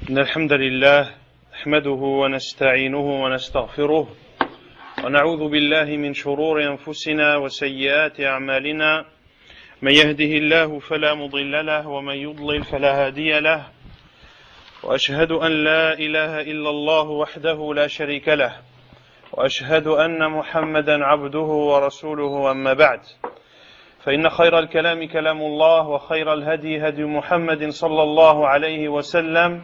إن الحمد لله نحمده ونستعينه ونستغفره ونعوذ بالله من شرور أنفسنا وسيئات أعمالنا من يهده الله فلا مضل له ومن يضلل فلا هادي له وأشهد أن لا إله إلا الله وحده لا شريك له وأشهد أن محمدا عبده ورسوله أما بعد فإن خير الكلام كلام الله وخير الهدي هدي محمد صلى الله عليه وسلم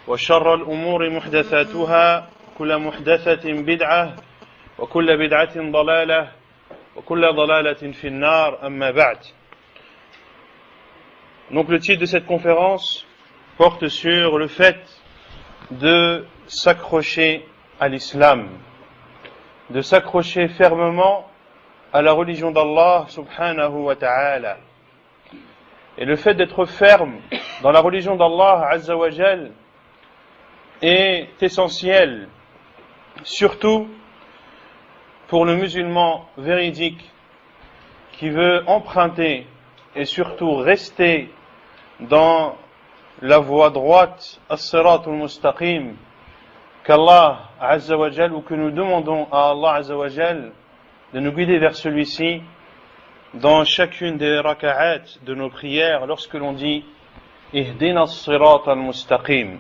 وشر الأمور محدثاتها كل محدثة بدعة وكل بدعة ضلالة وكل ضلالة في النار أما بعد. Donc le titre de cette conférence porte sur le fait de s'accrocher à l'islam, de s'accrocher fermement à la religion d'Allah subhanahu wa ta'ala. Et le fait d'être ferme dans la religion d'Allah azza wa jal est essentiel, surtout pour le musulman véridique qui veut emprunter et surtout rester dans la voie droite, as-siratul mustaqim, qu'Allah azza wa jal, ou que nous demandons à Allah azza wa jal de nous guider vers celui-ci dans chacune des raka'at de nos prières lorsque l'on dit Ihdina as-siratal mustaqim.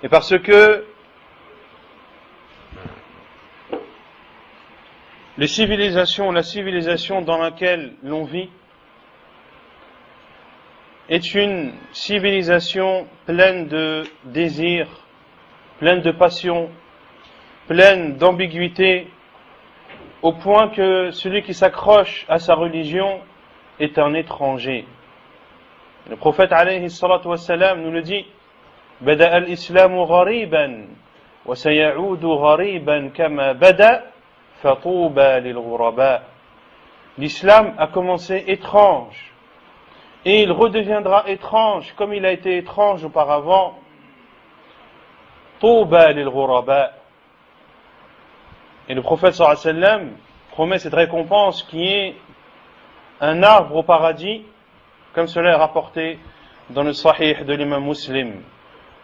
Et parce que la civilisation dans laquelle l'on vit est une civilisation pleine de désirs, pleine de passion, pleine d'ambiguïté, au point que celui qui s'accroche à sa religion est un étranger. Le prophète alayhi salatu wassalam nous le dit, Bada al-islamu ghariban wa sayaudu ghariban kama bada fatuba lil ghuraba. L'islam a commencé étrange et il redeviendra étrange comme il a été étrange auparavant. Tuba lil ghuraba. Et le prophète sallallahu alayhi wa sallam promet cette récompense qui est un arbre au paradis, comme cela est rapporté dans le Sahih de l'imam Muslim.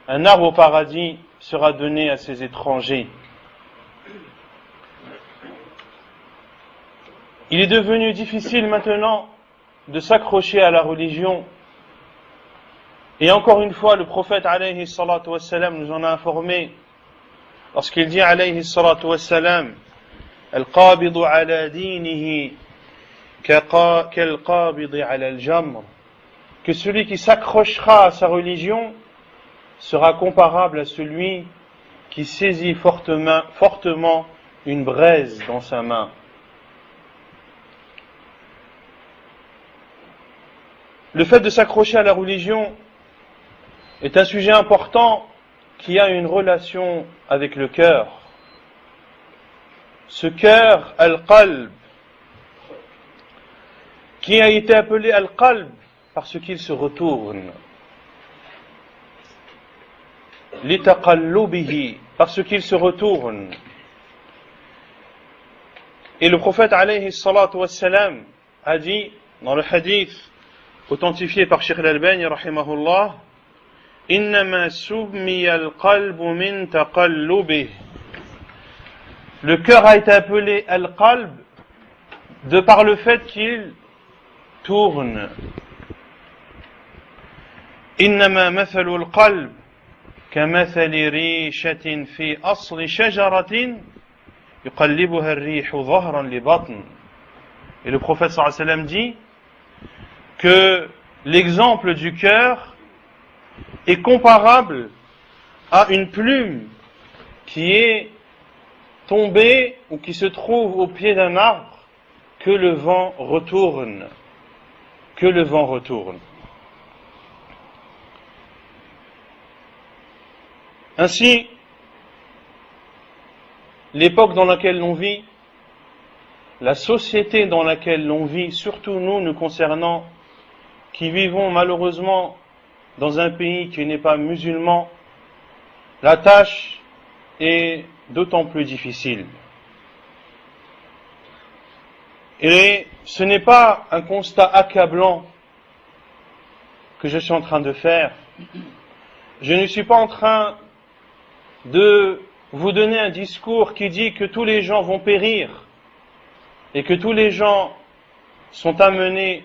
Un arbre au paradis sera donné à ces étrangers. Il est devenu difficile maintenant de s'accrocher à la religion. Et encore une fois, le prophète alayhi salatu wassalam nous en a informé lorsqu'il dit alayhi salatu wassalam Al-qabidu ala dinihi kal-qabidi ala al-jamr, que celui qui s'accrochera à sa religion sera comparable à celui qui saisit fortement une braise dans sa main. Le fait de s'accrocher à la religion est un sujet important qui a une relation avec le cœur. Ce cœur, al-qalb, qui a été appelé al-qalb parce qu'il se retourne. Litaqallubihi, parce qu'il se retourne. Et le prophète alayhi salatu wassalam a dit dans le hadith authentifié par Cheikh al-Albani rahimahullah, Innama summiya al-qalbu min taqallubih. Le cœur a été appelé al-qalb de par le fait qu'il tourne. Innama mathalu al-qalb kamathali rishatin fi asli shajaratin yuqallibuha ar-rihu dhahran li batn. Et le prophète sallallahu alayhi wa sallam dit que l'exemple du cœur est comparable à une plume qui est tombée ou qui se trouve au pied d'un arbre que le vent retourne. Que le vent retourne. Ainsi, l'époque dans laquelle l'on vit, la société dans laquelle l'on vit, surtout nous concernant, qui vivons malheureusement dans un pays qui n'est pas musulman, la tâche est d'autant plus difficile. Et ce n'est pas un constat accablant que je suis en train de faire, je ne suis pas en train de vous donner un discours qui dit que tous les gens vont périr et que tous les gens sont amenés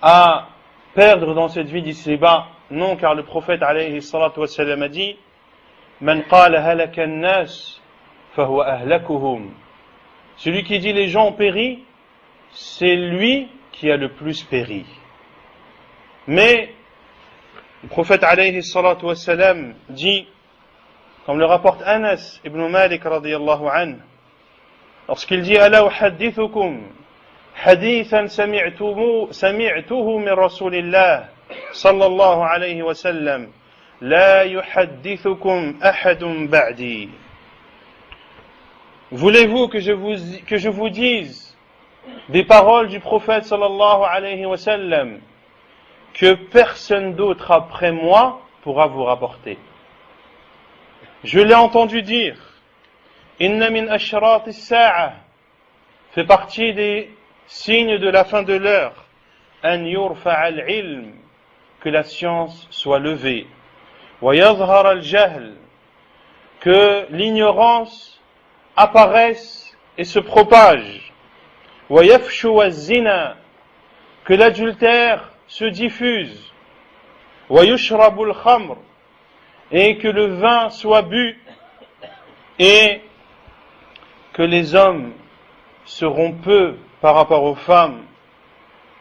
à perdre dans cette vie d'ici-bas. Non, car le prophète alayhi salatu wassalam a dit Man qala halaka an-nas fahuwa ahlakuhum. Celui qui dit les gens ont péri, c'est lui qui a le plus péri. Mais le prophète alayhi salatu wassalam dit, comme le rapporte Anas ibn Malik radiyallahu anhu, lorsqu'il dit Ala uhaddithukum hadithan sami'tuhu min rasulillah sallallahu alayhi wa sallam la yuhaddithukum ahadun ba'di. Voulez-vous que je vous dise des paroles du prophète sallallahu alayhi wa sallam que personne d'autre après moi pourra vous rapporter? Je l'ai entendu dire, Inna min ashrat as-sa'a, fait partie des signes de la fin de l'heure, an yurfa'a al-ilm, que la science soit levée, wa yadhhar al-jahl, que l'ignorance apparaisse et se propage, wa yafshu az-zina, que l'adultère se diffuse, wa yushrabu al-khamr, et que le vin soit bu, et que les hommes seront peu par rapport aux femmes,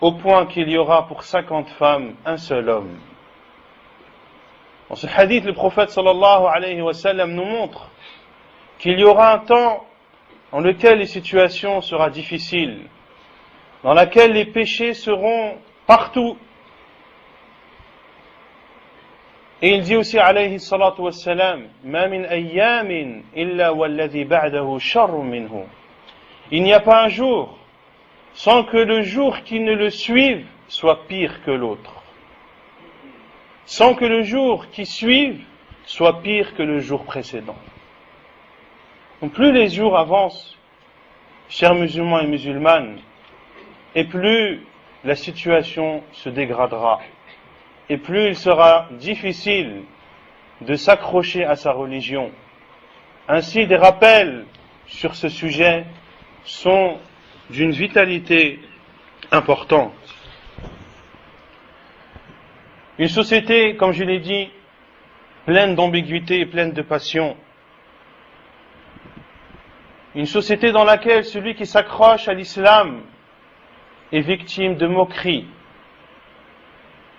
au point qu'il y aura pour 50 femmes un seul homme. Dans ce hadith, le prophète sallallahu alayhi wa sallam nous montre qu'il y aura un temps dans lequel les situations seront difficiles, dans laquelle les péchés seront partout. Et il dit aussi alayhi salatu wassalam, ma min ayyamin illa walladhi ba'dahu sharrun minhu. Il n'y a pas un jour sans que le jour qui ne le suive soit pire que l'autre. Sans que le jour qui suive soit pire que le jour précédent. Donc plus les jours avancent, chers musulmans et musulmanes, et plus la situation se dégradera. Et plus il sera difficile de s'accrocher à sa religion. Ainsi, des rappels sur ce sujet sont d'une vitalité importante. Une société, comme je l'ai dit, pleine d'ambiguïté et pleine de passion. Une société dans laquelle celui qui s'accroche à l'islam est victime de moqueries.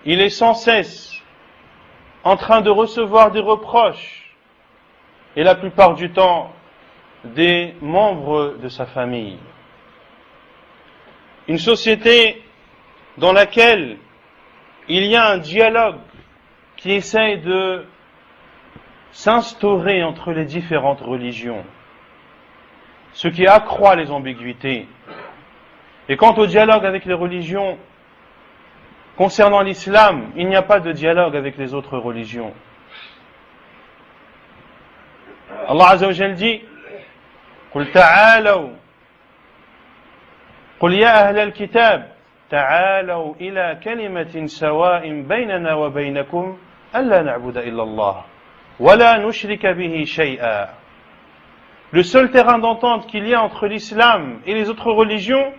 Il est sans cesse en train de recevoir des reproches, et la plupart du temps des membres de sa famille. Une société dans laquelle il y a un dialogue qui essaye de s'instaurer entre les différentes religions, ce qui accroît les ambiguïtés. Et quant au dialogue avec les religions, concernant l'islam, il n'y a pas de dialogue avec les autres religions. Allah Azza wa Jal dit قل تعالوا قل يا أهل الكتاب تعالوا إلى كلمة سواء بيننا وبينكم ألا نعبد إلا الله ولا نشرك به شيئا. Le seul terrain d'entente qu'il y a entre l'islam et les autres religions,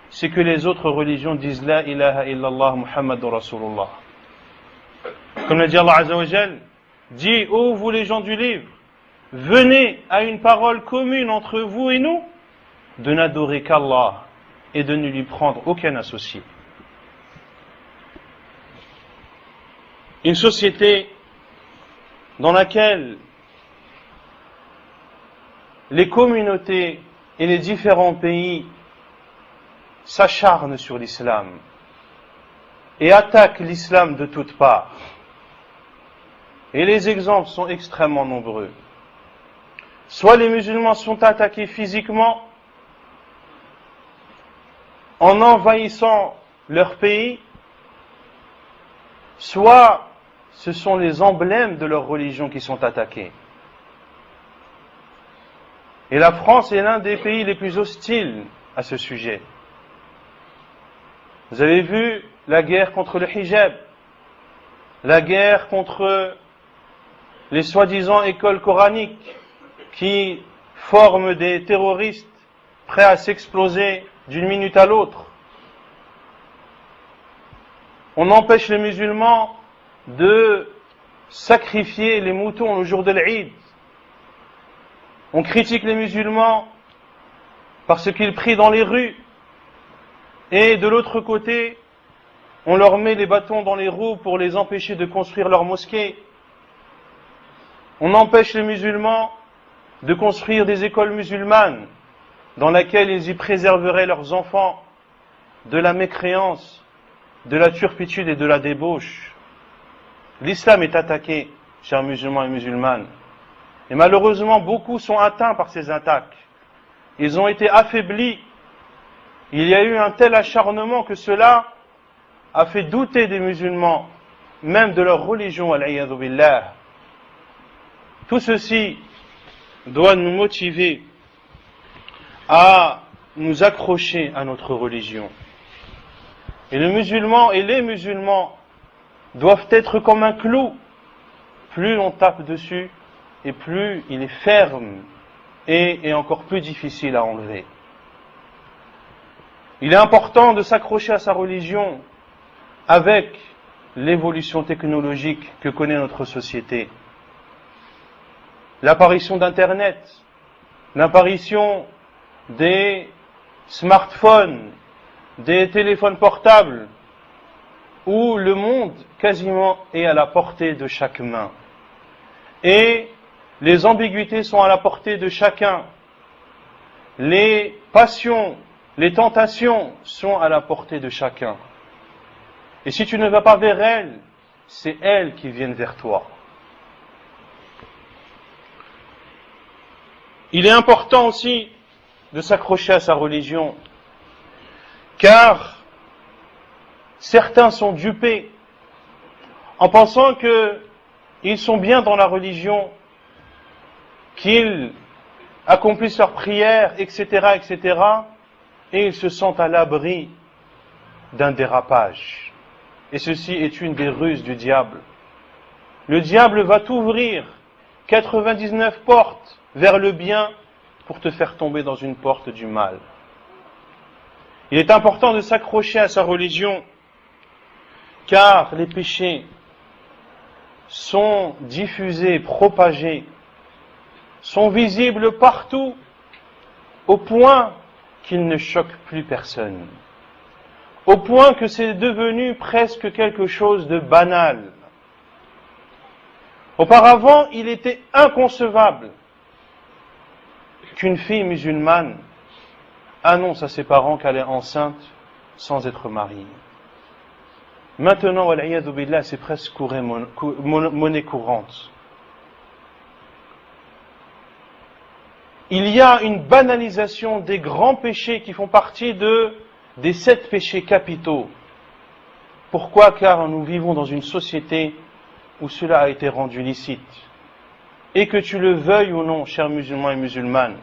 c'est que les autres religions disent La ilaha illallah Muhammadur Rasulullah. Comme l'a dit Allah Azza wa Jal, dit, ô vous les gens du livre, venez à une parole commune entre vous et nous, de n'adorer qu'Allah et de ne lui prendre aucun associé. Une société dans laquelle les communautés et les différents pays s'acharnent sur l'islam et attaquent l'islam de toutes parts. Et les exemples sont extrêmement nombreux. Soit les musulmans sont attaqués physiquement en envahissant leur pays, soit ce sont les emblèmes de leur religion qui sont attaqués. Et la France est l'un des pays les plus hostiles à ce sujet. Vous avez vu la guerre contre le hijab, la guerre contre les soi-disant écoles coraniques qui forment des terroristes prêts à s'exploser d'une minute à l'autre. On empêche les musulmans de sacrifier les moutons le jour de l'Eid. On critique les musulmans parce qu'ils prient dans les rues. Et de l'autre côté, on leur met les bâtons dans les roues pour les empêcher de construire leur mosquée. On empêche les musulmans de construire des écoles musulmanes dans lesquelles ils y préserveraient leurs enfants de la mécréance, de la turpitude et de la débauche. L'islam est attaqué, chers musulmans et musulmanes. Et malheureusement, beaucoup sont atteints par ces attaques. Ils ont été affaiblis. Il y a eu un tel acharnement que cela a fait douter des musulmans, même de leur religion, al-iyadhu billah. Tout ceci doit nous motiver à nous accrocher à notre religion. Et le musulman et les musulmans doivent être comme un clou. Plus on tape dessus, et plus il est ferme et encore plus difficile à enlever. Il est important de s'accrocher à sa religion avec l'évolution technologique que connaît notre société. L'apparition d'Internet, l'apparition des smartphones, des téléphones portables, où le monde quasiment est à la portée de chaque main. Et les ambiguïtés sont à la portée de chacun. Les passions, les tentations sont à la portée de chacun. Et si tu ne vas pas vers elles, c'est elles qui viennent vers toi. Il est important aussi de s'accrocher à sa religion, car certains sont dupés en pensant qu'ils sont bien dans la religion, qu'ils accomplissent leurs prières, etc., etc., et ils se sentent à l'abri d'un dérapage. Et ceci est une des ruses du diable. Le diable va t'ouvrir 99 portes vers le bien pour te faire tomber dans une porte du mal. Il est important de s'accrocher à sa religion, car les péchés sont diffusés, propagés, sont visibles partout, au point qu'ils ne choquent plus personne, au point que c'est devenu presque quelque chose de banal. Auparavant, il était inconcevable qu'une fille musulmane annonce à ses parents qu'elle est enceinte sans être mariée. Maintenant, wal-iyadhu billah, c'est presque monnaie courante. Il y a une banalisation des grands péchés qui font partie des 7 péchés capitaux. Pourquoi? Car nous vivons dans une société où cela a été rendu licite. Et que tu le veuilles ou non, chers musulmans et musulmanes,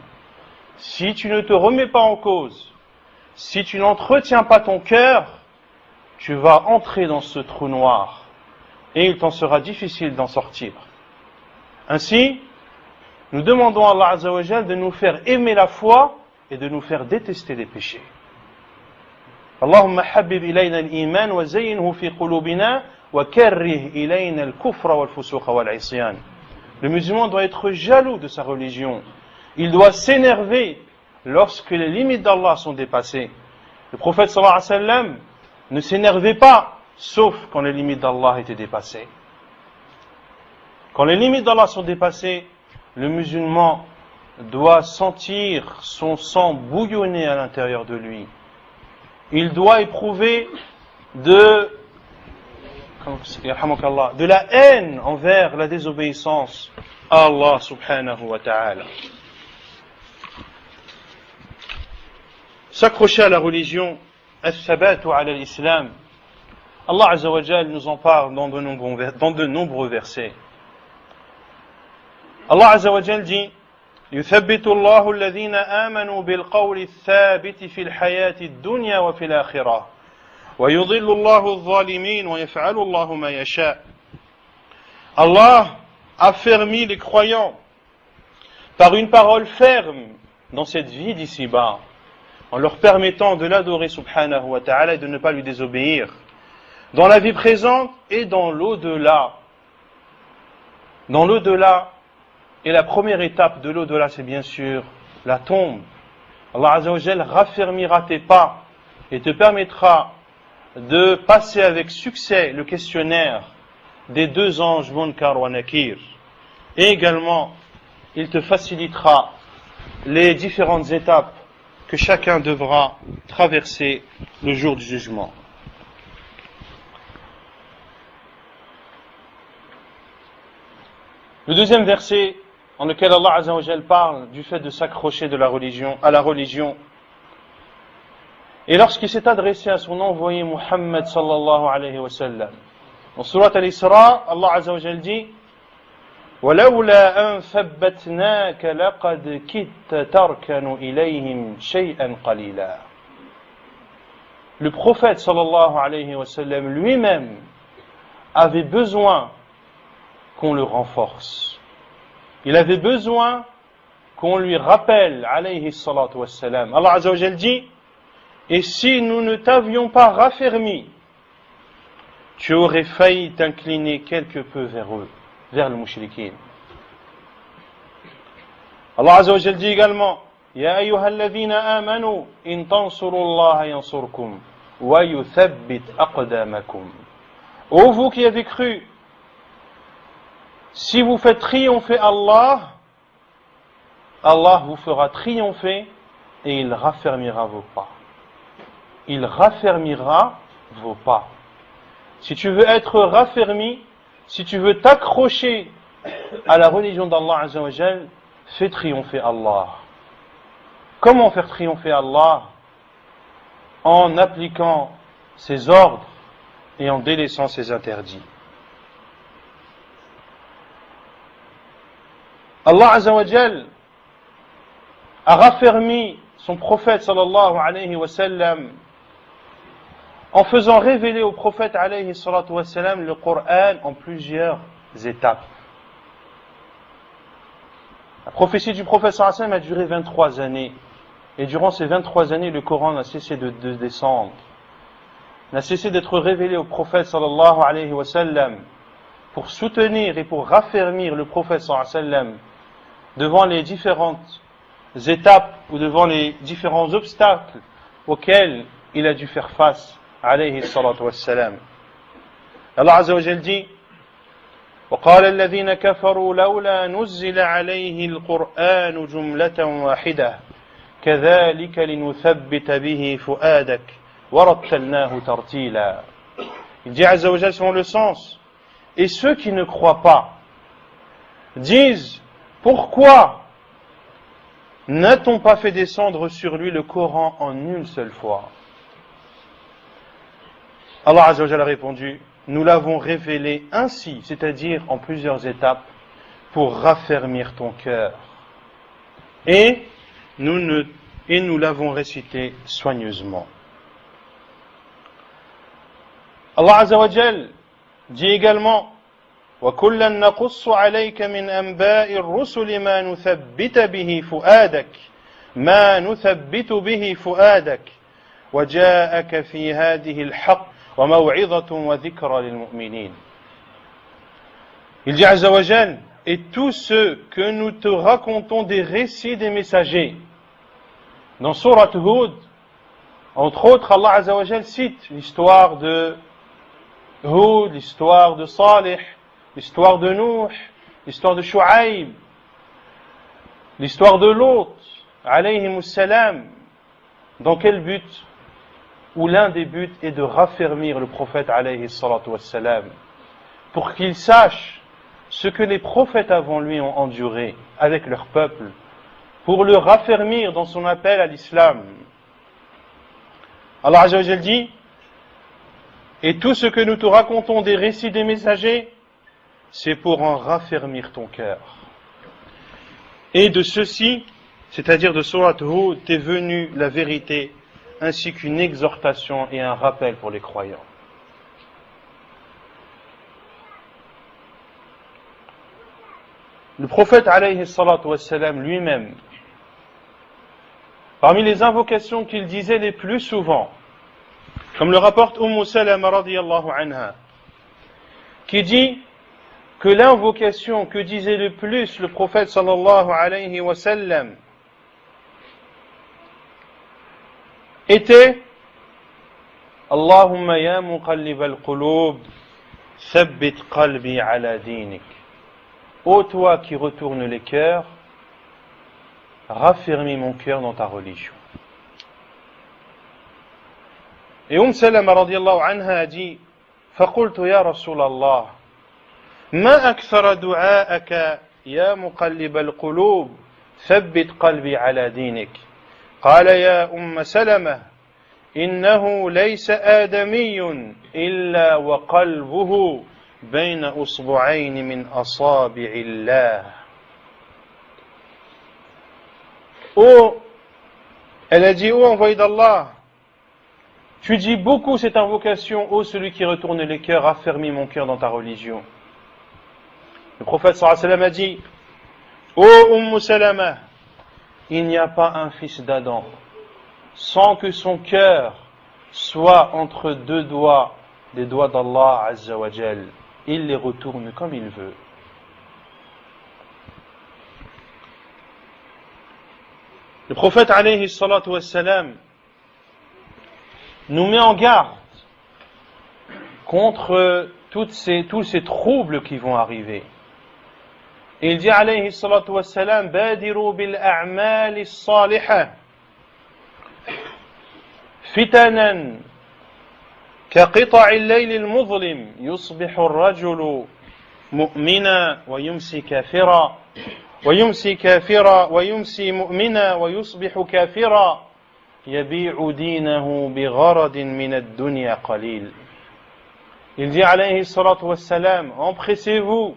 si tu ne te remets pas en cause, si tu n'entretiens pas ton cœur, tu vas entrer dans ce trou noir et il t'en sera difficile d'en sortir. Ainsi, nous demandons à Allah Azza wa Jal de nous faire aimer la foi et de nous faire détester les péchés. Allahumma habib ilayna al-iman wa zayyinhu fi qulubina wa karrih ilayna al-kufra wal-fusuqa wal-isyan. Le musulman doit être jaloux de sa religion. Il doit s'énerver lorsque les limites d'Allah sont dépassées. Le prophète sallallahu alayhi wa sallam ne s'énervait pas, sauf quand les limites d'Allah étaient dépassées. Quand les limites d'Allah sont dépassées, le musulman doit sentir son sang bouillonner à l'intérieur de lui. Il doit éprouver de la haine envers la désobéissance à Allah subhanahu wa ta'ala. S'accrocher à la religion, al-thabatu ala l'islam. Allah Azza wa Jal nous en parle dans de nombreux versets. Allah Azza wa Jal dit: يثبت الله الذين آمنوا بالقول الثابت في الحياة الدنيا وفي الآخرة ويضل الله الظالمين ويفعل الله ما يشاء. Allah affermi les croyants par une parole ferme dans cette vie d'ici-bas, en leur permettant de l'adorer subhanahu wa ta'ala et de ne pas lui désobéir, dans la vie présente et dans l'au-delà. Dans l'au-delà, et la première étape de l'au-delà, c'est bien sûr la tombe. Allah Azza wa Jal raffermira tes pas et te permettra de passer avec succès le questionnaire des deux anges Munkar wa Nakir. Et également, il te facilitera les différentes étapes que chacun devra traverser le jour du jugement. Le deuxième verset dans lequel Allah Azza wa Jal parle du fait de s'accrocher à la religion, et lorsqu'il s'est adressé à son envoyé Muhammad sallallahu alayhi wa sallam, dans Surat Al-Isra, Allah Azza wa Jal dit وَلَوْلَا أَن ثَبَّتْنَاكَ لَقَدْ كِدْتَ تَرْكَنُ إِلَيْهِمْ شَيْئًا قَلِيلًا. Le prophète sallallahu alayhi wa sallam lui-même avait besoin qu'on le renforce. Il avait besoin qu'on lui rappelle alayhi salatu wassalam. Allah Azza wa Jal dit: et si nous ne t'avions pas raffermi, tu aurais failli t'incliner quelque peu vers eux, vers le mushrikin. Allah Azza wa Jal dit également: Ya ayyuhalladhina amanu in tansurullaha yansurkum wa yuthabbit aqdamakum. Ô vous qui avez cru, si vous faites triompher Allah, Allah vous fera triompher et il raffermira vos pas. Il raffermira vos pas. Si tu veux être raffermi, si tu veux t'accrocher à la religion d'Allah Azza wa Jal, fais triompher Allah. Comment faire triompher Allah? En appliquant ses ordres et en délaissant ses interdits. Allah Azza wa Jal a raffermi son prophète sallallahu alayhi wa sallam en faisant révéler au prophète alayhi salatu wa sallam le Coran en plusieurs étapes. La prophétie du prophète sallallahu alayhi wa sallam a duré 23 années. Et durant ces 23 années, le Coran n'a cessé de descendre. N'a cessé d'être révélé au prophète sallallahu alayhi wa sallam pour soutenir et pour raffermir le prophète sallallahu alayhi wa sallam devant les différentes étapes ou devant les différents obstacles auxquels il a dû faire face alayhi salatu wassalam. Allah Azza wa Jal dit: وقال الذين كفروا لولا نزل عليه القرآن جملة واحدة كذلك لنثبت به فؤادك ورتلناه ترتيلا. Il dit Azza wa Jal selon le sens: et ceux qui ne croient pas disent: pourquoi n'a-t-on pas fait descendre sur lui le Coran en une seule fois? Allah Azza wa Jalla a répondu: nous l'avons révélé ainsi, c'est-à-dire en plusieurs étapes, pour raffermir ton cœur. Et nous l'avons récité soigneusement. Allah Azza wa Jalla dit également: وَكُلًّا نَقُصُّ عَلَيْكَ مِنْ أَنْبَاءِ الرُّسُلِ مَا نُثَبِّتَ بِهِ فُؤَادَكَ وَجَاءَكَ فِي هَذِهِ الْحَقِّ وَمَوْعِظَةٌ وَذِكْرَى لِلْمُؤْمِنِينَ. Il dit Azza wa Jal: et tous ceux que nous te racontons des récits des messagers. Dans Surat Hud, entre autres, Allah Azza wa Jal cite l'histoire de Hud, l'histoire de Salih, l'histoire de Nuh, l'histoire de Shu'aib, l'histoire de Lot, alayhimus salam. Dans quel but? Où l'un des buts est de raffermir le prophète alayhi salatu wassalam, pour qu'il sache ce que les prophètes avant lui ont enduré avec leur peuple, pour le raffermir dans son appel à l'islam. Allah Azza wa Jal dit: et tout ce que nous te racontons des récits des messagers, c'est pour en raffermir ton cœur. Et de ceci, c'est-à-dire de Surat Hud, est venue la vérité, ainsi qu'une exhortation et un rappel pour les croyants. Le prophète alayhi salatu wassalam lui-même, parmi les invocations qu'il disait les plus souvent, comme le rapporte Salama radiyallahu anha, qui dit que l'invocation que disait le plus le prophète sallallahu alayhi wa sallam était Allahumma ya muqallib al-qulub thabbit qalbi ala dinik. Ô toi qui retournes les cœurs, raffermis mon cœur dans ta religion. Et Salama radiyallahu anha a dit فقلت يا رسول الله ما أكثر دعاءك يا مقلب القلوب ثبت قلبي على دينك قال يا سلمة إنه ليس آدمي إلا وقلبه بين أصبعين من أصابع الله. Oh, elle a dit, oh envoyé d'Allah, tu dis beaucoup cette invocation, ô celui qui retourne les cœurs, raffermis mon cœur dans ta religion. Le prophète sallallahu alayhi wa sallam a dit, ô Salama, il n'y a pas un fils d'Adam sans que son cœur soit entre deux doigts, des doigts d'Allah azza wa jal. Il les retourne comme il veut. Le prophète alayhi salatu wa sallam nous met en garde contre tous ces troubles qui vont arriver. Il dit alayhi salatu wa salam badiru bil a'mal as-salihah fitanan كقطع الليل المظلم يصبح الرجل مؤمنا ويمسي كافرا ويمسي مؤمنا ويصبح كافرا يبيع دينه بغرض من الدنيا قليل. Il dit alayhi salatu wassalam, empressez-vous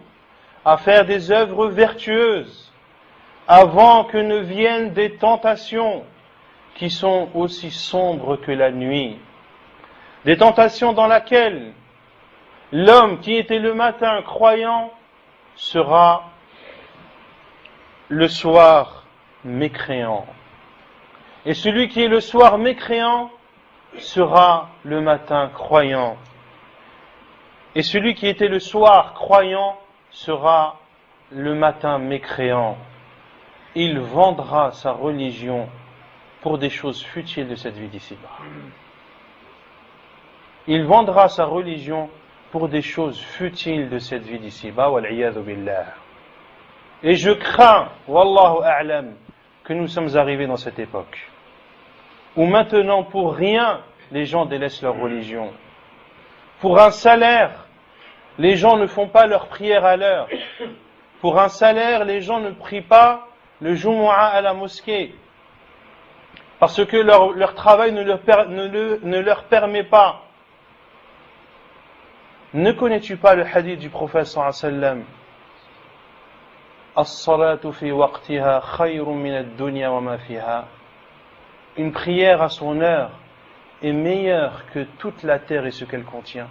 à faire des œuvres vertueuses avant que ne viennent des tentations qui sont aussi sombres que la nuit. Des tentations dans lesquelles l'homme qui était le matin croyant sera le soir mécréant. Et celui qui est le soir mécréant sera le matin croyant. Et celui qui était le soir croyant sera le matin mécréant. Il vendra sa religion pour des choses futiles de cette vie d'ici-bas. Il vendra sa religion pour des choses futiles de cette vie d'ici-bas. Wal-iyadhu billah. Et je crains, wallahu a'lam, que nous sommes arrivés dans cette époque où maintenant pour rien les gens délaissent leur religion. Pour un salaire, les gens ne font pas leur prière à l'heure. Pour un salaire, les gens ne prient pas le Jumu'ah à la mosquée. Parce que leur travail ne leur permet pas. Ne connais-tu pas le hadith du prophète sallallahu alayhi wa sallam? As-salatu fi waqtiha khayrun min ad-dunya wa ma fiha. Une prière à son heure est meilleure que toute la terre et ce qu'elle contient.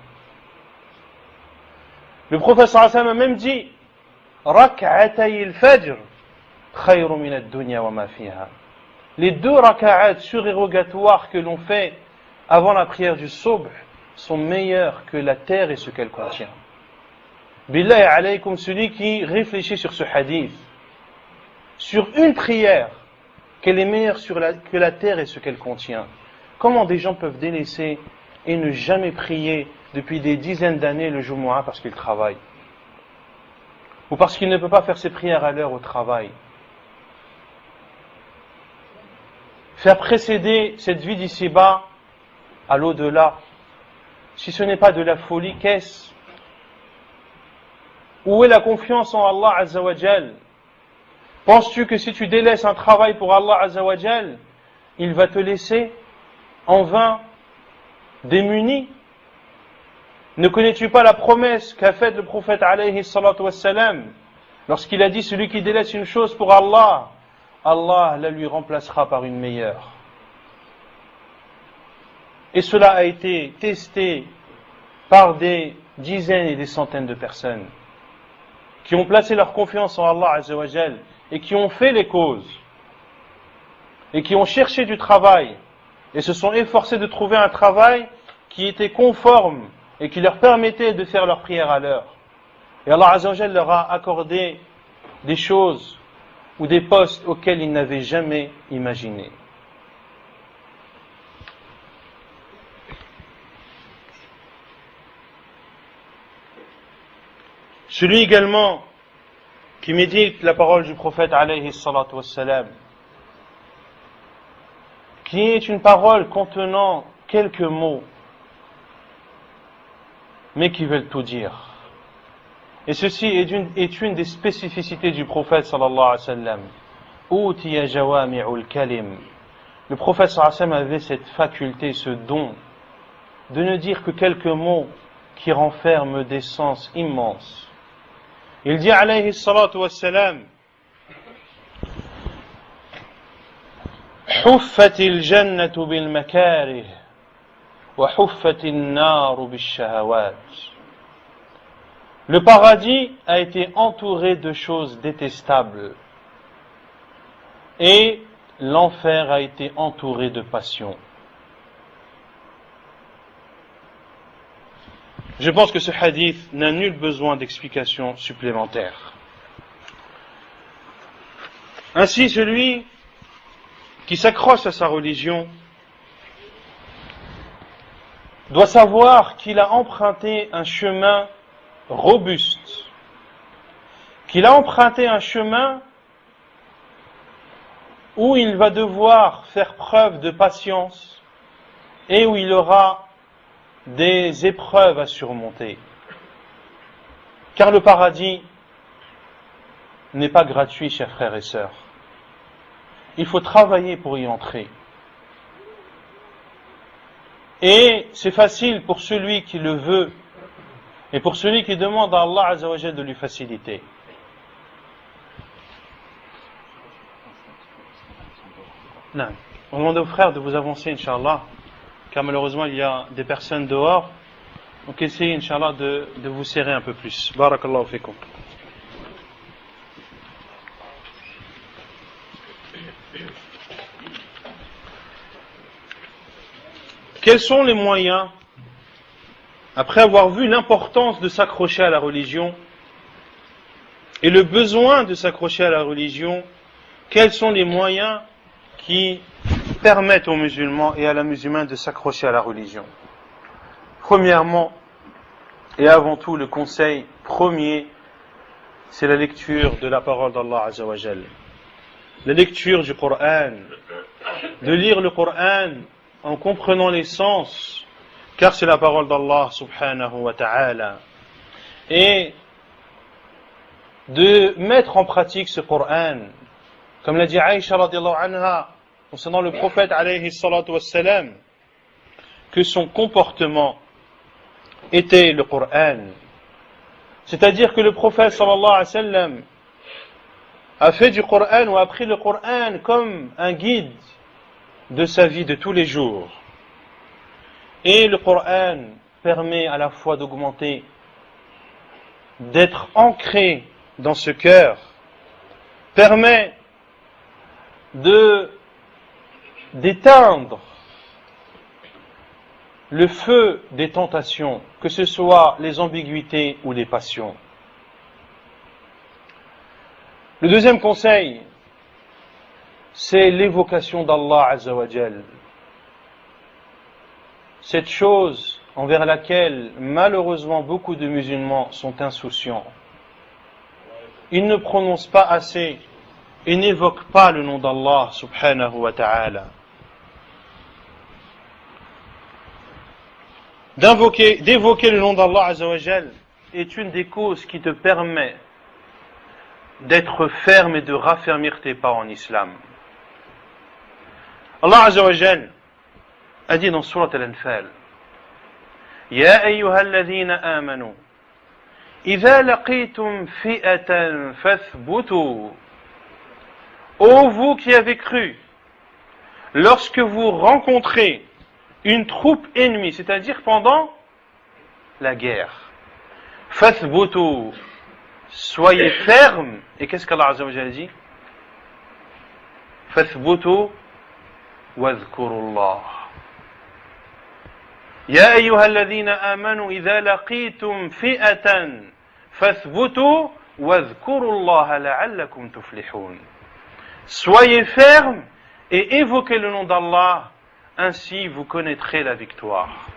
Le prophète sallallahu alayhi wa sallam a même dit rak'atay al-fajr khayrun min ad-dunya wa ma fiha. Les deux rak'at surérogatoires que l'on fait avant la prière du subh sont meilleures que la terre et ce qu'elle contient. Billahi alaykum, celui qui réfléchit sur ce hadith, sur une prière, qu'elle est meilleure que la terre et ce qu'elle contient. Comment des gens peuvent délaisser et ne jamais prier depuis des dizaines d'années le Jumu'ah parce qu'ils travaillent? Ou parce qu'ils ne peuvent pas faire ses prières à l'heure au travail? Faire précéder cette vie d'ici-bas à l'au-delà, si ce n'est pas de la folie, qu'est-ce? Où est la confiance en Allah Azza wa Jal? Penses-tu que si tu délaisses un travail pour Allah Azza wa Jal, il va te laisser en vain démuni? Ne connais-tu pas la promesse qu'a faite le prophète alayhi salatu wassalam lorsqu'il a dit celui qui délaisse une chose pour Allah, Allah la lui remplacera par une meilleure? Et cela a été testé par des dizaines et des centaines de personnes qui ont placé leur confiance en Allah Azza wa Jal et qui ont fait les causes et qui ont cherché du travail et se sont efforcés de trouver un travail qui était conforme et qui leur permettait de faire leur prière à l'heure. Et Allah Azza wa Jal leur a accordé des choses ou des postes auxquels ils n'avaient jamais imaginé. Celui également qui médite la parole du prophète alayhi salatu wassalam, qui est une parole contenant quelques mots, mais qui veulent tout dire. Et ceci est une des spécificités du prophète sallallahu alayhi wa sallam. Utiya jawami'ul kalim. Le prophète sallallahu alayhi wa sallam avait cette faculté, ce don, de ne dire que quelques mots qui renferment des sens immenses. Il dit alayhi salatu wassalam, Huffatil jannatu bil makarih wa huffatil naru bil shahawat. Le paradis a été entouré de choses détestables et l'enfer a été entouré de passions. Je pense que ce hadith n'a nul besoin d'explication supplémentaire. Ainsi, celui qui s'accroche à sa religion doit savoir qu'il a emprunté un chemin robuste, qu'il a emprunté un chemin où il va devoir faire preuve de patience et où il aura des épreuves à surmonter. Car le paradis n'est pas gratuit, chers frères et sœurs. Il faut travailler pour y entrer. Et c'est facile pour celui qui le veut et pour celui qui demande à Allah Azza wa Jal de lui faciliter. Non. On demande aux frères de vous avancer, Inch'Allah, car malheureusement il y a des personnes dehors. Donc essayez, Inch'Allah, de vous serrer un peu plus. Barakallahu fikum. Quels sont les moyens, après avoir vu l'importance de s'accrocher à la religion et le besoin de s'accrocher à la religion, quels sont les moyens qui permettent aux musulmans et à la musulmane de s'accrocher à la religion? Premièrement, et avant tout, le conseil premier, c'est la lecture de la parole d'Allah Azza wa Jal. La lecture du Coran. De lire le Coran en comprenant les sens, car c'est la parole d'Allah subhanahu wa ta'ala. Et de mettre en pratique ce Coran, comme l'a dit Aïcha radiallahu anha, concernant le prophète alayhi salatu wassalam, que son comportement était le Coran. C'est-à-dire que le prophète sallallahu alayhi wa sallam a fait du Coran ou a pris le Coran comme un guide de sa vie de tous les jours. Et le Coran permet à la fois d'augmenter, d'être ancré dans ce cœur, permet d'éteindre le feu des tentations, que ce soit les ambiguïtés ou les passions. Le deuxième conseil, c'est l'évocation d'Allah Azza wa Jal. Cette chose envers laquelle malheureusement beaucoup de musulmans sont insouciants. Ils ne prononcent pas assez et n'évoquent pas le nom d'Allah subhanahu wa ta'ala. D'évoquer le nom d'Allah Azza wa Jal est une des causes qui te permet d'être ferme et de raffermir tes pas en islam. Allah Azza wa Jal a dit dans Surat Al-Anfal, Ya ayyuhalladhina amanu, idha laqitum fi'atan fathbutu. Ô vous qui avez cru, lorsque vous rencontrez une troupe ennemie, c'est-à-dire pendant la guerre, fathbutu, soyez fermes. Et qu'est-ce qu'Allah Azza wa Jalla dit? فاثبتوا واذكروا الله. يا أيها الذين آمنوا إذا لقيتم فئة فاثبتوا واذكروا الله لعلكم تفلحون. Soyez fermes et évoquez le nom d'Allah, ainsi vous connaîtrez la victoire.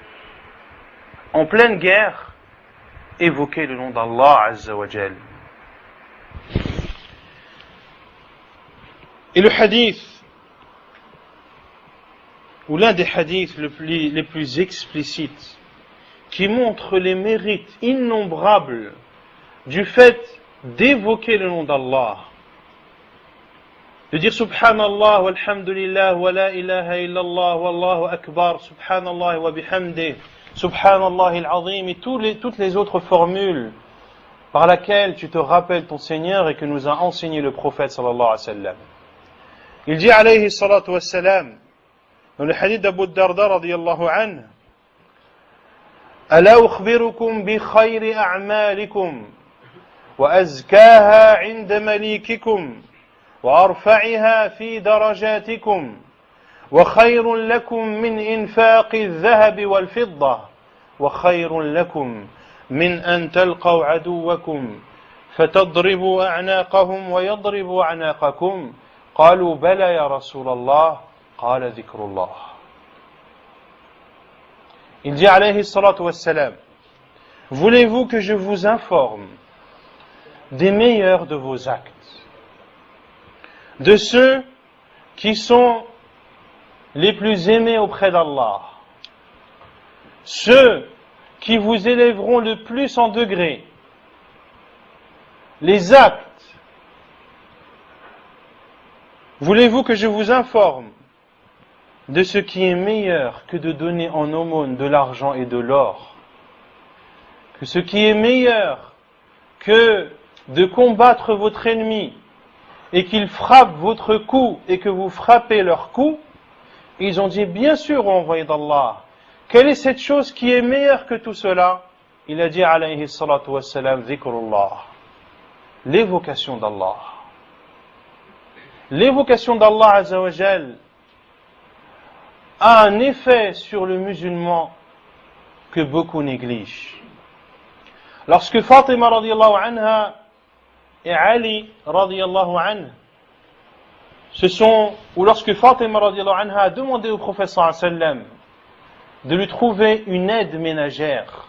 En pleine guerre, évoquez le nom d'Allah Azza wa Jal. Et le hadith, ou l'un des hadiths les plus explicites, qui montre les mérites innombrables du fait d'évoquer le nom d'Allah, de dire Subhanallah, walhamdulillah, wa la ilaha illallah, wallahu akbar, Subhanallah wa bihamdih, Subhanallah al-azim, et toutes les autres formules par lesquelles tu te rappelles ton Seigneur et que nous a enseigné le prophète sallallahu alayhi wa sallam. Il dit alayhi salatu wa salam, dans le hadith d'Abu Darda radiyallahu anhu, ألا أخبركم بخير أعمالكم وأزكاها عند مليككم وأرفعها في درجاتكم وخير لكم من إنفاق الذهب والفضة وخير لكم من أن تلقوا عدوكم فتضربوا أعناقهم ويضربوا أعناقكم قالوا بلى يا رسول الله قال ذكر الله. Il dit alayhi salatu wassalam, voulez-vous que je vous informe des meilleurs de vos actes, de ceux qui sont les plus aimés auprès d'Allah, ceux qui vous élèveront le plus en degré, les actes. Voulez-vous que je vous informe de ce qui est meilleur que de donner en aumône de l'argent et de l'or, que ce qui est meilleur que de combattre votre ennemi et qu'il frappe votre cou et que vous frappez leur cou? Ils ont dit bien sûr, ô envoyé d'Allah, quelle est cette chose qui est meilleure que tout cela? Il a dit alayhi salatu wassalam, dhikrullah, l'évocation d'Allah. L'évocation d'Allah Azza wa Jal a un effet sur le musulman que beaucoup négligent. Lorsque Fatima radiallahu anha et Ali radiallahu anhu lorsque Fatima radiallahu anha a demandé au prophète sallallahu alayhi wa sallam de lui trouver une aide ménagère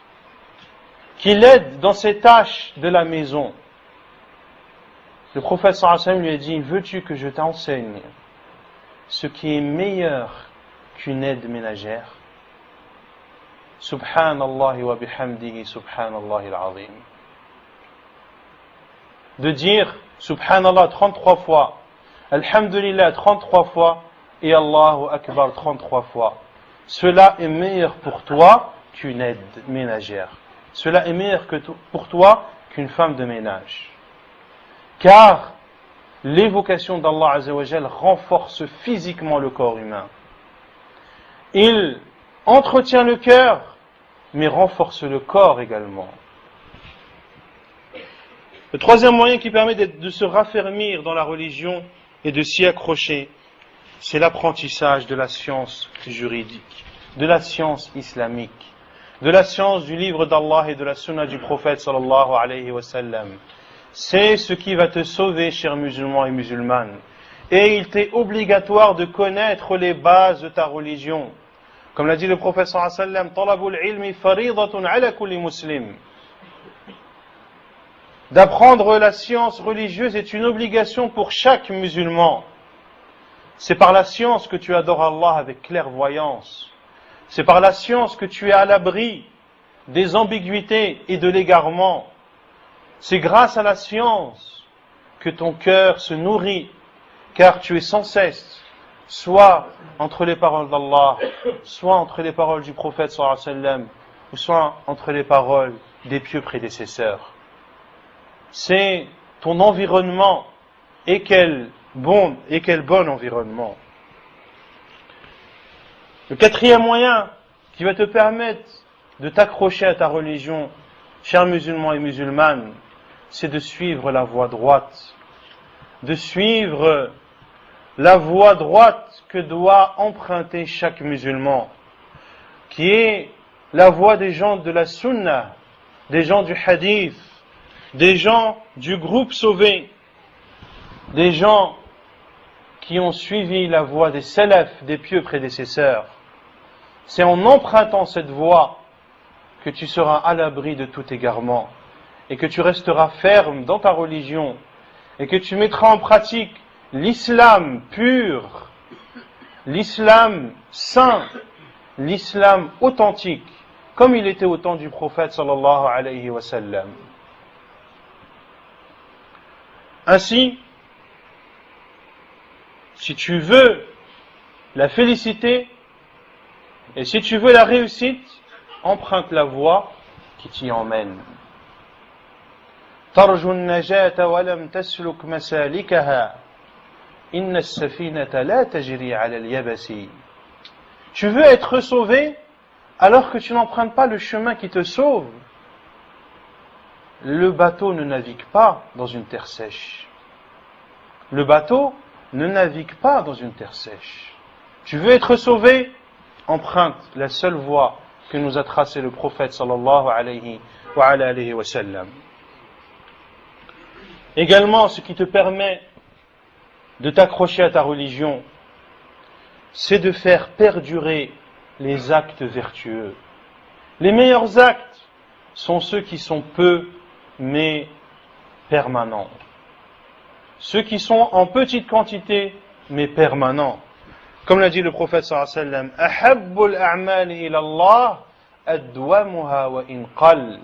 qui l'aide dans ses tâches de la maison, le prophète sallallahu alayhi wa sallam lui a dit, veux-tu que je t'enseigne ce qui est meilleur qu'une aide ménagère? Subhanallah wa bihamdihi, Subhanallah al-azim. De dire Subhanallah 33 fois, Alhamdulillah 33 fois et Allahu Akbar 33 fois. Cela est meilleur pour toi qu'une aide ménagère. Cela est meilleur pour toi qu'une femme de ménage. Car l'évocation d'Allah Azza wa Jal renforce physiquement le corps humain. Il entretient le cœur, mais renforce le corps également. Le troisième moyen qui permet de se raffermir dans la religion et de s'y accrocher, c'est l'apprentissage de la science juridique, de la science islamique, de la science du livre d'Allah et de la sunna du prophète sallallahu alayhi wa sallam. C'est ce qui va te sauver, chers musulmans et musulmanes. Et il t'est obligatoire de connaître les bases de ta religion. Comme l'a dit le prophète sallallahu alayhi wa sallam, talabul ilmi faridatun ala kulli muslim. D'apprendre la science religieuse est une obligation pour chaque musulman. C'est par la science que tu adores Allah avec clairvoyance. C'est par la science que tu es à l'abri des ambiguïtés et de l'égarement. C'est grâce à la science que ton cœur se nourrit, car tu es sans cesse, soit entre les paroles d'Allah, soit entre les paroles du prophète sallallahu alayhi wa sallam, ou soit entre les paroles des pieux prédécesseurs. C'est ton environnement, et quel bon environnement. Le quatrième moyen qui va te permettre de t'accrocher à ta religion, chers musulmans et musulmanes, c'est de suivre la voie droite, de suivre la voie droite que doit emprunter chaque musulman, qui est la voie des gens de la sunna, des gens du hadith, des gens du groupe sauvé, des gens qui ont suivi la voie des salafs, des pieux prédécesseurs. C'est en empruntant cette voie que tu seras à l'abri de tout égarement et que tu resteras ferme dans ta religion et que tu mettras en pratique l'islam pur, l'islam saint, l'islam authentique, comme il était au temps du prophète sallallahu alayhi wa sallam. Ainsi, si tu veux la félicité et si tu veux la réussite, emprunte la voie qui t'y emmène. ترجو النجاة ولم تسلك مسالكها إن السفينة لا تجري على اليبس. Tu veux être sauvé alors que tu n'empruntes pas le chemin qui te sauve. Le bateau ne navigue pas dans une terre sèche. Le bateau ne navigue pas dans une terre sèche. Tu veux être sauvé? Emprunte la seule voie que nous a tracée le prophète sallallahu alayhi wa sallam. Également, ce qui te permet de t'accrocher à ta religion, c'est de faire perdurer les actes vertueux. Les meilleurs actes sont ceux qui sont peu, mais permanents. Ceux qui sont en petite quantité, mais permanents. Comme l'a dit le prophète sallallahu alayhi wa sallam, ahabbul a'mali ila Allah adwamuha wa in qall.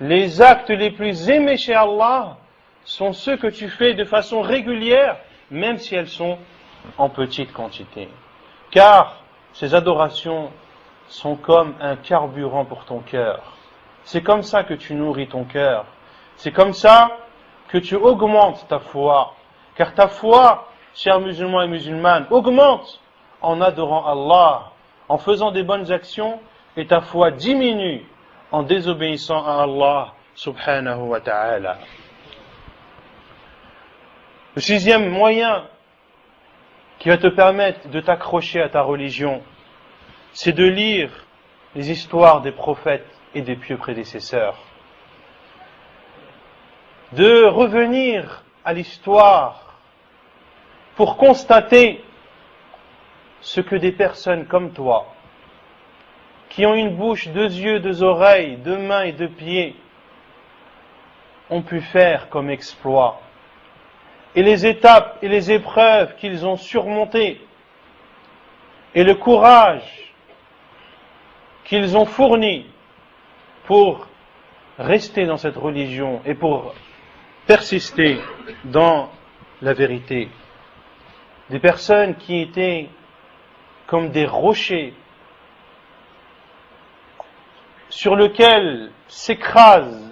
Les actes les plus aimés chez Allah sont ceux que tu fais de façon régulière, même si elles sont en petite quantité. Car ces adorations sont comme un carburant pour ton cœur. C'est comme ça que tu nourris ton cœur. C'est comme ça que tu augmentes ta foi. Car ta foi, chers musulmans et musulmanes, augmente en adorant Allah, en faisant des bonnes actions, et ta foi diminue en désobéissant à Allah subhanahu wa ta'ala. Le sixième moyen qui va te permettre de t'accrocher à ta religion, c'est de lire les histoires des prophètes et des pieux prédécesseurs. De revenir à l'histoire pour constater ce que des personnes comme toi, qui ont une bouche, 2 yeux, 2 oreilles, 2 mains et 2 pieds, ont pu faire comme exploit. Et les étapes et les épreuves qu'ils ont surmontées, et le courage qu'ils ont fourni pour rester dans cette religion et pour persister dans la vérité. Des personnes qui étaient comme des rochers sur lesquels s'écrase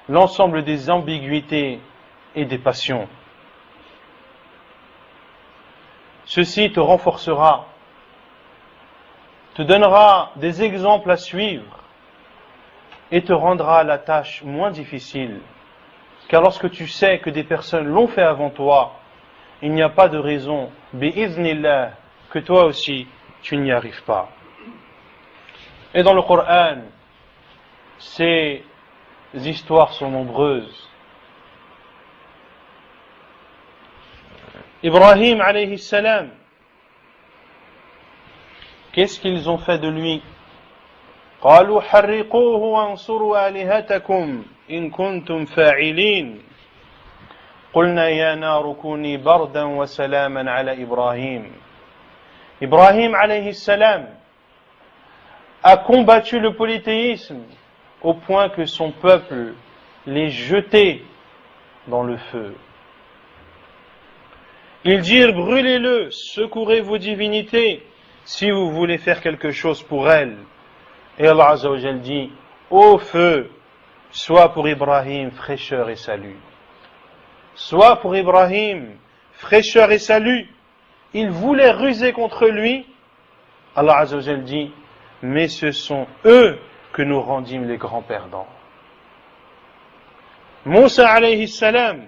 l'ensemble des ambiguïtés et des passions. Ceci te renforcera, te donnera des exemples à suivre et te rendra la tâche moins difficile. Car lorsque tu sais que des personnes l'ont fait avant toi, il n'y a pas de raison, bi'iznillah, que toi aussi tu n'y arrives pas. Et dans le Coran, ces histoires sont nombreuses. Ibrahim alayhi salam, qu'est-ce qu'ils ont fait de lui? قالوا حرقوه وانصروا آلهتكم إن كنتم فاعلين قلنا يا نار كوني بردا وسلاما على إبراهيم. Ibrahim alayhi salam a combattu le polythéisme au point que son peuple les jetait dans le feu. Ils dirent, brûlez-le, secourez vos divinités, si vous voulez faire quelque chose pour elles. Et Allah Azza wa Jal dit, ô feu, sois pour Ibrahim fraîcheur et salut. Sois pour Ibrahim fraîcheur et salut. Ils voulaient ruser contre lui. Allah Azza wa Jal dit, mais ce sont eux que nous rendîmes les grands perdants. Moussa alayhi salam,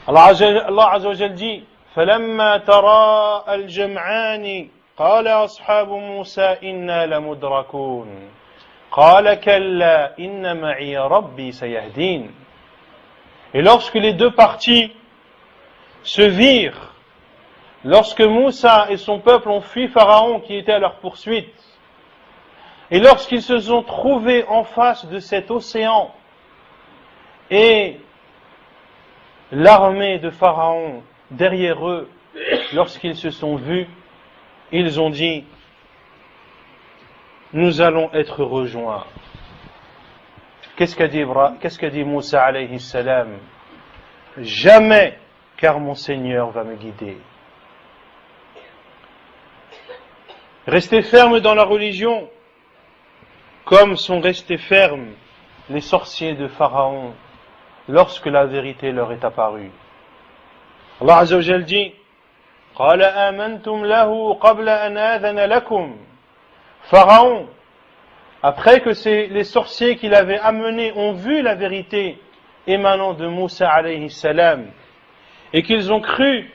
Allah Azza wa Jal dit فلما تراءى الجمعان قال أصحاب موسى إنا لمدركون قال كلا إن معي ربي سيهدين. Et lorsque les deux parties se virent, lorsque Moussa et son peuple ont fui Pharaon qui était à leur poursuite, et lorsqu'ils se sont trouvés en face de cet océan et l'armée de Pharaon derrière eux, lorsqu'ils se sont vus, ils ont dit nous allons être rejoints. Qu'est-ce qu'a dit Moussa alayhi salam? Jamais, car mon Seigneur va me guider. Restez fermes dans la religion, comme sont restés fermes les sorciers de Pharaon lorsque la vérité leur est apparue. Allah Azza wa Jal dit قال آمنتم له قبل أن آذن لكم. Pharaon, après que les sorciers qu'il avait amenés ont vu la vérité émanant de Moussa alayhi salam et qu'ils ont cru,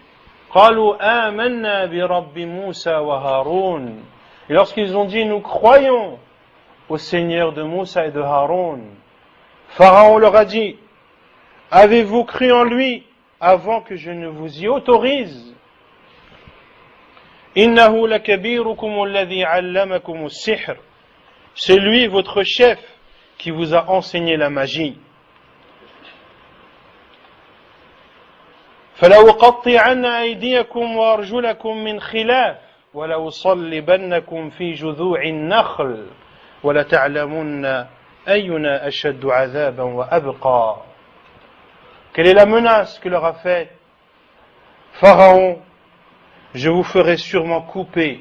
قالوا آمنا برب موسى وهارون. Et lorsqu'ils ont dit nous croyons au Seigneur de Moussa et de Haroun, Pharaon leur a dit avez-vous cru en lui avant que je ne vous y autorise? إنه لكبيركم الذي علمكم السحر. C'est lui votre chef qui vous a enseigné la magie. فلأقطعن أيديكم وأرجلكم من خلاف ولأصلبنكم في جذوع النخل ولتعلمن أينا أشد عذابا وأبقى. Quelle est la menace que leur a faite Pharaon? Je vous ferai sûrement couper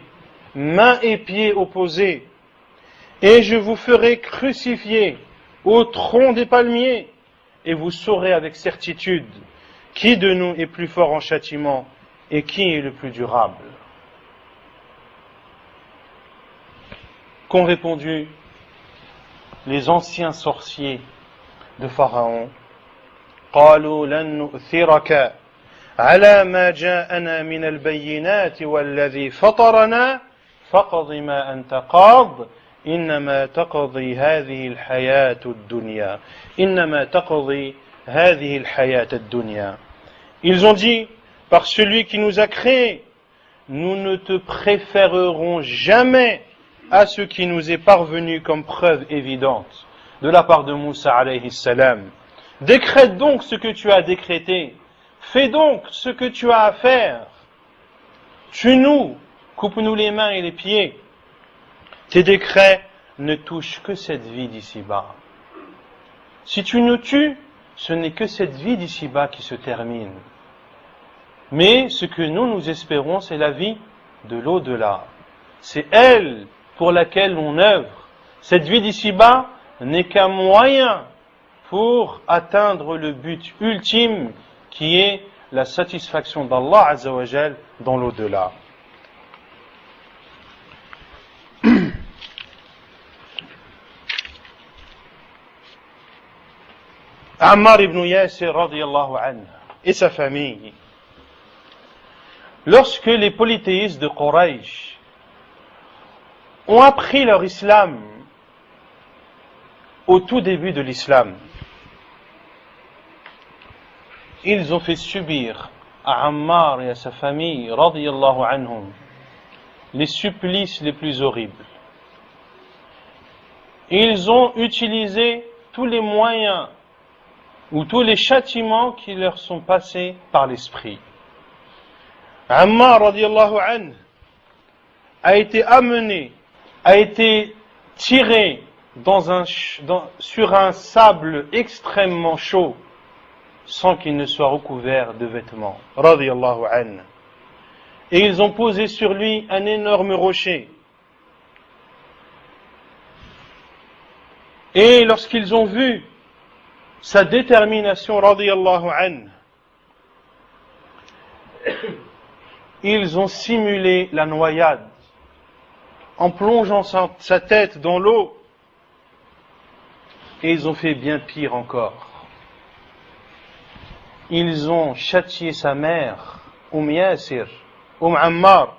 mains et pieds opposés, et je vous ferai crucifier au tronc des palmiers, et vous saurez avec certitude qui de nous est plus fort en châtiment et qui est le plus durable. Qu'ont répondu les anciens sorciers de Pharaon? قالوا لن نؤثرك على ما جاءنا من البينات والذي فطرنا فاقض ما أنت قاض إنما تقضي هذه الحياة الدنيا إنما تقضي هذه الحياة الدنيا. Ils ont dit par celui qui nous a créés, nous ne te préférerons jamais à ce qui nous est parvenu comme preuve évidente de la part de Moussa alayhi salam. Décrète donc ce que tu as décrété. Fais donc ce que tu as à faire. Tue-nous, coupe-nous les mains et les pieds. Tes décrets ne touchent que cette vie d'ici-bas. Si tu nous tues, ce n'est que cette vie d'ici-bas qui se termine. Mais ce que nous espérons, c'est la vie de l'au-delà. C'est elle pour laquelle on œuvre. Cette vie d'ici-bas n'est qu'un moyen pour atteindre le but ultime qui est la satisfaction d'Allah Azza wa Jal dans l'au-delà. Ammar ibn Yasir radiyallahu anhu et sa famille, lorsque les polythéistes de Quraysh ont appris leur islam au tout début de l'islam, ils ont fait subir à Ammar et à sa famille, radiyallahu anhum, les supplices les plus horribles. Ils ont utilisé tous les moyens ou tous les châtiments qui leur sont passés par l'esprit. Ammar, radiyallahu anhu, a été amené, a été tiré sur un sable extrêmement chaud, sans qu'il ne soit recouvert de vêtements, radiyallahu anhu. Et ils ont posé sur lui un énorme rocher. Et lorsqu'ils ont vu sa détermination, radiyallahu anhu, ils ont simulé la noyade en plongeant sa tête dans l'eau Et ils ont fait bien pire encore. Ils ont châtié sa mère, Yasir, Ammar,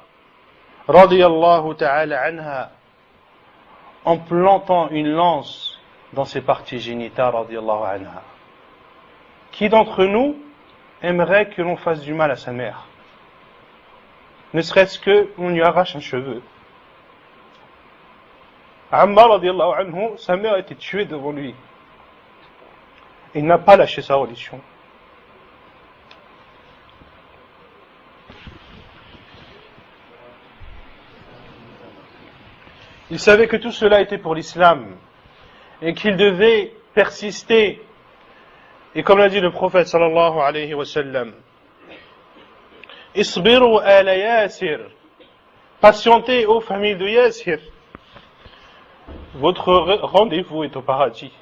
radiyallahu ta'ala anha, en plantant une lance dans ses parties génitales, radiyallahu anha. Qui d'entre nous aimerait que l'on fasse du mal à sa mère? Ne serait-ce qu'on lui arrache un cheveu. Ammar, radiyallahu anhu, sa mère a été tuée devant lui. Il n'a pas lâché sa religion. Il savait que tout cela était pour l'islam et qu'il devait persister. Et comme l'a dit le prophète sallallahu alayhi wa sallam, Isbiru ala Yasir, patientez aux familles de Yasir, votre rendez-vous est au paradis.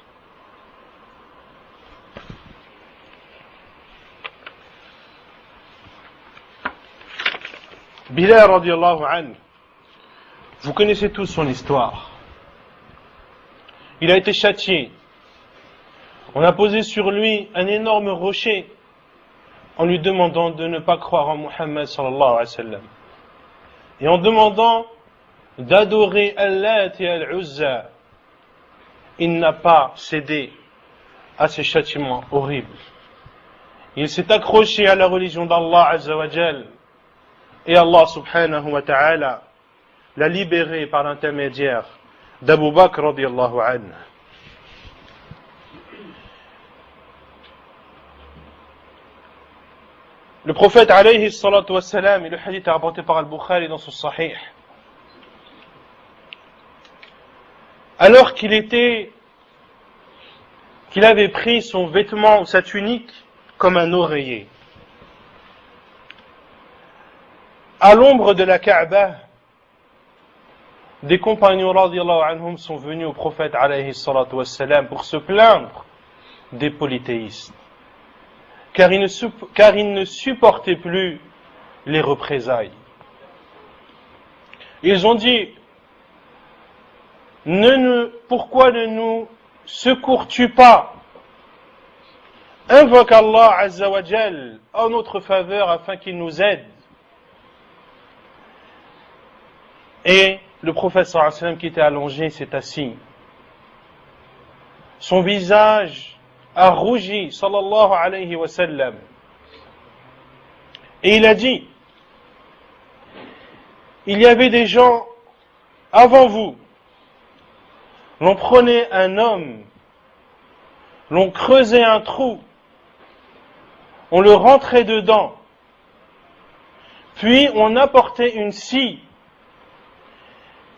Bilal radiyallahu anhu, vous connaissez tous son histoire. Il a été châtié. On a posé sur lui un énorme rocher en lui demandant de ne pas croire en Muhammad sallallahu alayhi wa sallam. Et en demandant d'adorer Allah et Al-Uzza. Il n'a pas cédé à ces châtiments horribles. Il s'est accroché à la religion d'Allah Azza wa Jal. Et Allah subhanahu wa ta'ala l'a libéré par l'intermédiaire d'Abu Bakr radiyallahu anhu. Le prophète alayhi salatu wassalam, et le hadith est rapporté par Al-Bukhari dans son Sahih, alors qu'il avait pris son vêtement ou sa tunique comme un oreiller, à l'ombre de la Kaaba, des compagnons radiyallahu anhum sont venus au prophète alayhi salatu wassalam pour se plaindre des polythéistes, car ils ne supportaient plus les représailles. Ils ont dit: pourquoi ne nous secours-tu pas? Invoque Allah Azza wa Jal en notre faveur afin qu'il nous aide. Et le prophète sallallahu alayhi wa sallam, qui était allongé, s'est assis. Son visage a rougi, sallallahu alayhi wa sallam. Et il a dit: il y avait des gens avant vous. L'on prenait un homme, l'on creusait un trou, on le rentrait dedans, puis on apportait une scie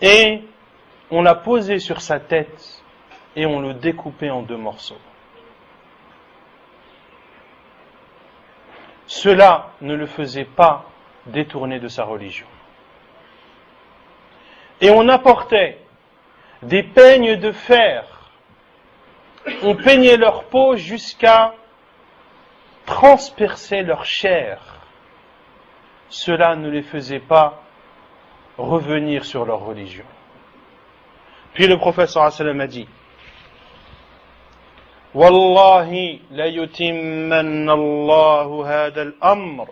et on la posait sur sa tête et on le découpait en 2 morceaux. Cela ne le faisait pas détourner de sa religion. Et on apportait des peignes de fer, on peignait leur peau jusqu'à transpercer leur chair. Cela ne les faisait pas revenir sur leur religion. Puis le prophète sallallahu alayhi wa sallam a dit: Wallahi la yutimmanna Allahu hadha al-amr.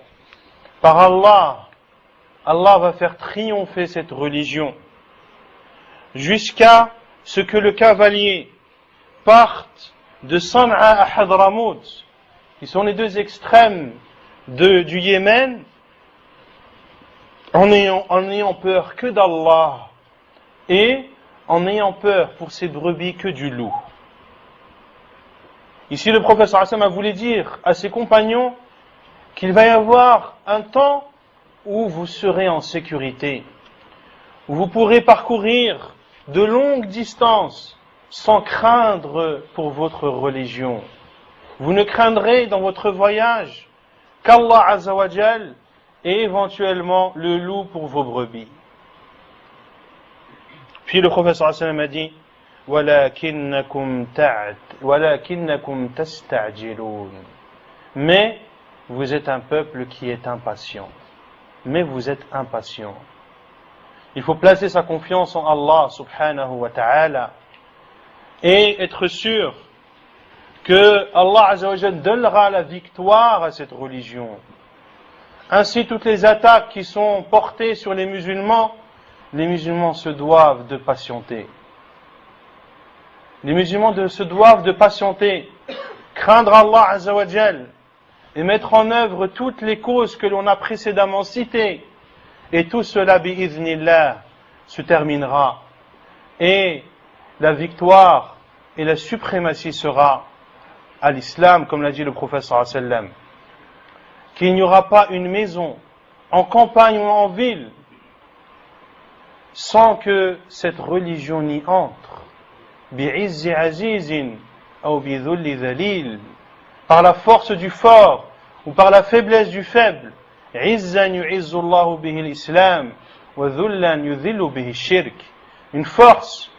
Par Allah, Allah va faire triompher cette religion jusqu'à ce que le cavalier parte de San'a à Hadramout, qui sont les 2 extrêmes du Yémen, en n'ayant peur que d'Allah et en n'ayant peur pour ses brebis que du loup. Ici, le prophète sallallahu alayhi wa sallam voulu dire à ses compagnons qu'il va y avoir un temps où vous serez en sécurité, où vous pourrez parcourir de longues distances sans craindre pour votre religion. Vous ne craindrez dans votre voyage qu'Allah Azza wa Jal et éventuellement le loup pour vos brebis. Puis le prophète sallallahu alayhi wa sallam a dit: وَلَكِنَّكُمْ تَسْتَعْجِلُونَ. Mais vous êtes un peuple qui est impatient. Mais vous êtes impatient. Il faut placer sa confiance en Allah subhanahu wa ta'ala et être sûr que Allah Azza wa Jal donnera la victoire à cette religion. Ainsi, toutes les attaques qui sont portées sur les musulmans se doivent de patienter. Les musulmans se doivent de patienter, craindre Allah Azza wa Jal et mettre en œuvre toutes les causes que l'on a précédemment citées. Et tout cela, bi'idhnillah, se terminera. Et la victoire et la suprématie sera à l'islam, comme l'a dit le prophète sallallahu alayhi wa sallam. Qu'il n'y aura pas une maison, en campagne ou en ville, sans que cette religion n'y entre. Bi'izzi azizin, ou bidhulli dhalil. Par la force du fort, ou par la faiblesse du faible. Izzan yu'izzu Allahu bihi l'islam, wa dhullan yudhillu bihi shirk. Une force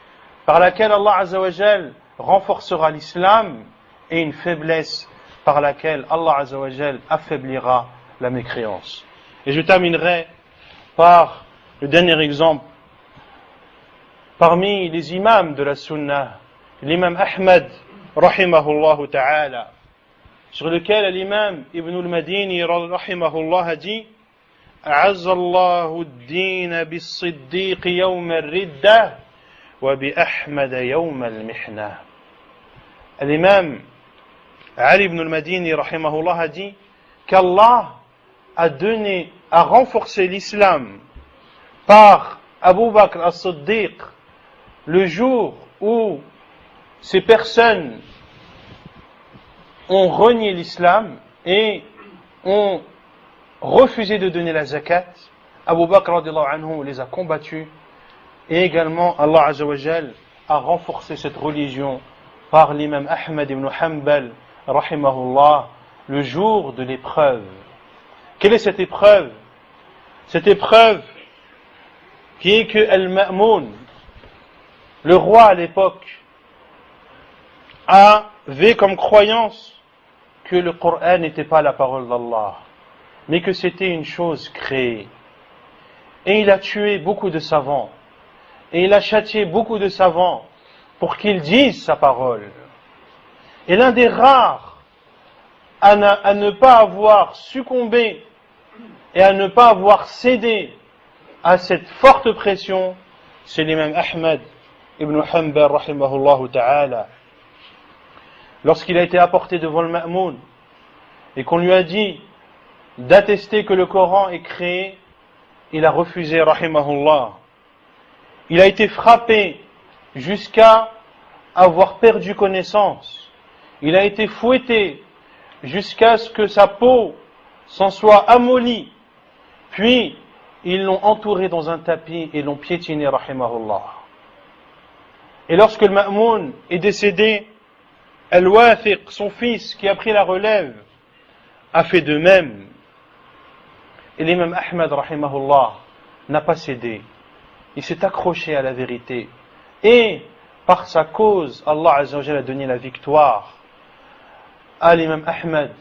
par laquelle Allah Azza wa Jal renforcera l'islam, et une faiblesse par laquelle Allah Azza wa Jal affaiblira la mécréance. Et je terminerai par le dernier exemple. Parmi les imams de la Sunna, l'imam Ahmad, rahimahullah ta'ala, sur lequel l'imam Ibn al-Madini, rahimahullah, a dit أعز الله الدين بالصديق يوم الردة وبأحمد يوم المحنة. L'imam Ali ibn al-Madini, rahimahullah, a dit qu'Allah a renforcé l'islam par Abu Bakr as-Siddiq le jour où ces personnes ont renié l'islam et ont refusé de donner la zakat. Abu Bakr radiallahu anhu les a combattus, et également Allah Azza wa Jal a renforcé cette religion par l'imam Ahmad ibn Hanbal rahimahullah le jour de l'épreuve. Quelle est cette épreuve? Cette épreuve qui est que Al-Ma'moun, le roi à l'époque, avait comme croyance que le Coran n'était pas la parole d'Allah, mais que c'était une chose créée. Et il a tué beaucoup de savants, et il a châtié beaucoup de savants pour qu'ils disent sa parole. Et l'un des rares à ne pas avoir succombé et à ne pas avoir cédé à cette forte pression, c'est l'imam Ahmad ibn Hanbal rahimahullah ta'ala. Lorsqu'il a été apporté devant le Ma'moun et qu'on lui a dit d'attester que le Coran est créé, il a refusé rahimahullah. Il a été frappé jusqu'à avoir perdu connaissance. Il a été fouetté jusqu'à ce que sa peau s'en soit amollie. Puis, ils l'ont entouré dans un tapis et l'ont piétiné, rahimahullah. Et lorsque le Ma'moun est décédé, Al-Wathiq, son fils, qui a pris la relève, a fait de même. Et l'imam Ahmad, rahimahullah, n'a pas cédé. Il s'est accroché à la vérité. Et, par sa cause, Allah Azza wa Jalla a donné la victoire à l'imam Ahmad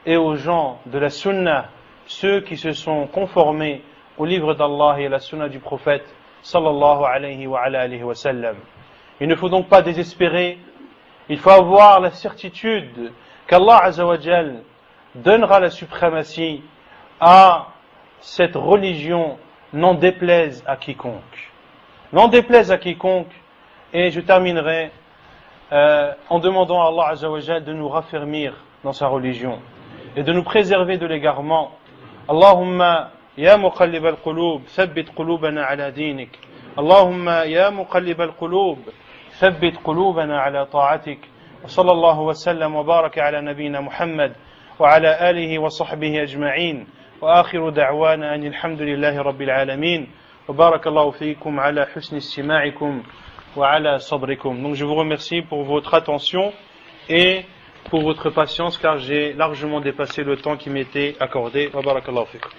et aux gens de la Sunna, ceux qui se sont conformés au livre d'Allah et à la Sunna du prophète sallallahu alayhi wa sallam. Il ne faut donc pas désespérer, il faut avoir la certitude qu'Allah Azza wa Jal donnera la suprématie à cette religion, n'en déplaise à quiconque. N'en déplaise à quiconque. Et je terminerai en demandant à Allah Azza wa Jal de nous raffermir dans sa religion et de nous préserver de l'égarement. Allahumma ya muqallib al-qulub thabbit qulubana ala dinik. Allahumma ya muqallib al-qulub thabbit qulubana ala ta'atik. Wa sallallahu wa sallam wa baraka ala nabiyyina Muhammad wa ala alihi wa sahbihi ajma'in. Wa akhiru da'wana anil hamdulillahi rabbil alamin. Wa barakallahu fiikum ala husni istima'ikum wa ala sabrikum. Donc je vous remercie pour votre attention et pour votre patience, car j'ai largement dépassé le temps qui m'était accordé. Wa barakallahu fiikum.